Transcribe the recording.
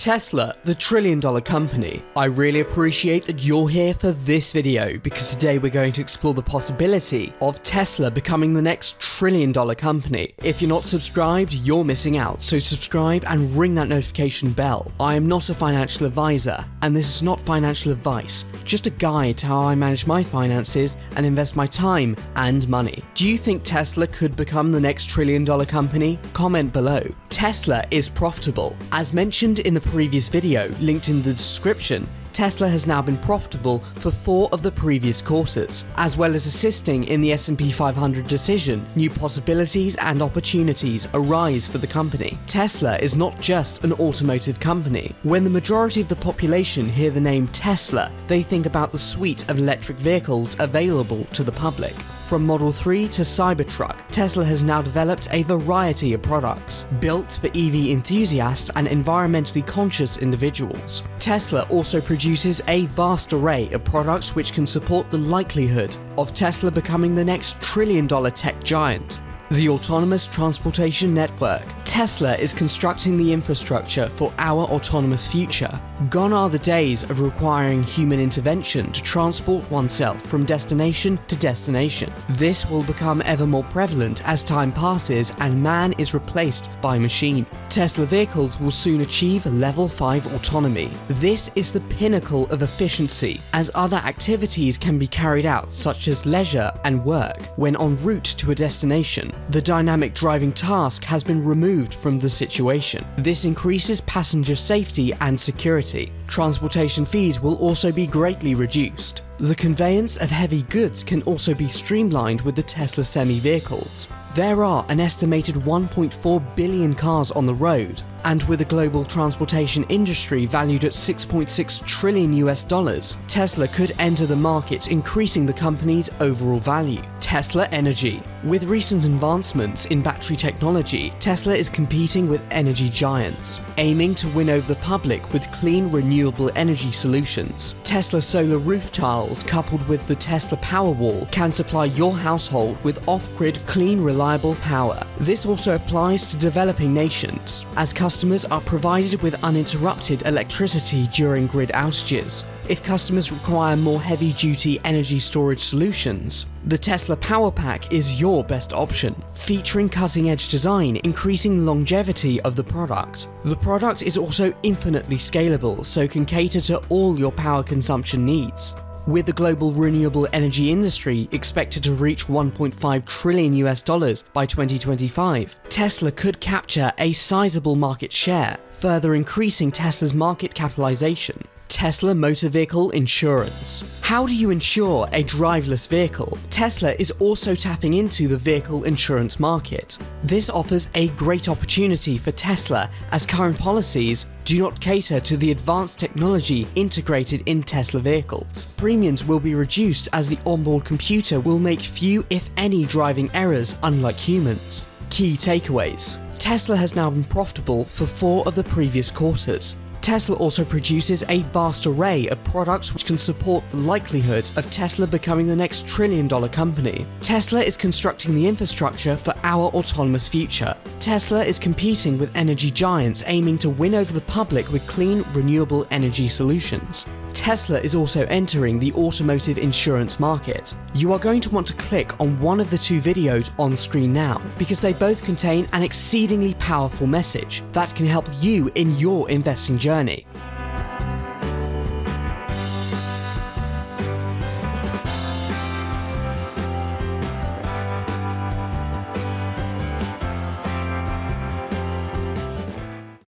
Tesla, the trillion-dollar company. I really appreciate that you're here for this video because today we're going to explore the possibility of Tesla becoming the next trillion-dollar company. If you're not subscribed, you're missing out, so subscribe and ring that notification bell. I am not a financial advisor, and this is not financial advice, just a guide to how I manage my finances and invest my time and money. Do you think Tesla could become the next trillion-dollar company? Comment below. Tesla is profitable. As mentioned in the previous video, linked in the description, Tesla has now been profitable for 4 of the previous quarters. As well as assisting in the S&P 500 decision, new possibilities and opportunities arise for the company. Tesla is not just an automotive company. When the majority of the population hear the name Tesla, they think about the suite of electric vehicles available to the public. From Model 3 to Cybertruck, Tesla has now developed a variety of products, built for EV enthusiasts and environmentally conscious individuals. Tesla also produces a vast array of products which can support the likelihood of Tesla becoming the next trillion-dollar tech giant. The autonomous transportation network. Tesla is constructing the infrastructure for our autonomous future. Gone are the days of requiring human intervention to transport oneself from destination to destination. This will become ever more prevalent as time passes and man is replaced by machine. Tesla vehicles will soon achieve level 5 autonomy. This is the pinnacle of efficiency, as other activities can be carried out such as leisure and work when en route to a destination. The dynamic driving task has been removed from the situation. This increases passenger safety and security. Transportation fees will also be greatly reduced. The conveyance of heavy goods can also be streamlined with the Tesla semi-vehicles. There are an estimated 1.4 billion cars on the road, and with a global transportation industry valued at $6.6 trillion, Tesla could enter the market, increasing the company's overall value. Tesla Energy. With recent advancements in battery technology, Tesla is competing with energy giants, aiming to win over the public with clean, renewable energy solutions. Tesla solar roof tiles coupled with the Tesla Powerwall can supply your household with off-grid, clean, reliable power. This also applies to developing nations, as customers are provided with uninterrupted electricity during grid outages. If customers require more heavy-duty energy storage solutions, the Tesla Power Pack is your best option, featuring cutting-edge design, increasing the longevity of the product. The product is also infinitely scalable, so can cater to all your power consumption needs. With the global renewable energy industry expected to reach $1.5 trillion by 2025, Tesla could capture a sizable market share, further increasing Tesla's market capitalization. Tesla Motor Vehicle Insurance. How do you insure a driverless vehicle? Tesla is also tapping into the vehicle insurance market. This offers a great opportunity for Tesla, as current policies do not cater to the advanced technology integrated in Tesla vehicles. Premiums will be reduced as the onboard computer will make few, if any, driving errors, unlike humans. Key takeaways. Tesla has now been profitable for 4 of the previous quarters. Tesla also produces a vast array of products which can support the likelihood of Tesla becoming the next trillion-dollar company. Tesla is constructing the infrastructure for our autonomous future. Tesla is competing with energy giants, aiming to win over the public with clean, renewable energy solutions. Tesla is also entering the automotive insurance market. You are going to want to click on one of the 2 videos on screen now, because they both contain an exceedingly powerful message that can help you in your investing journey.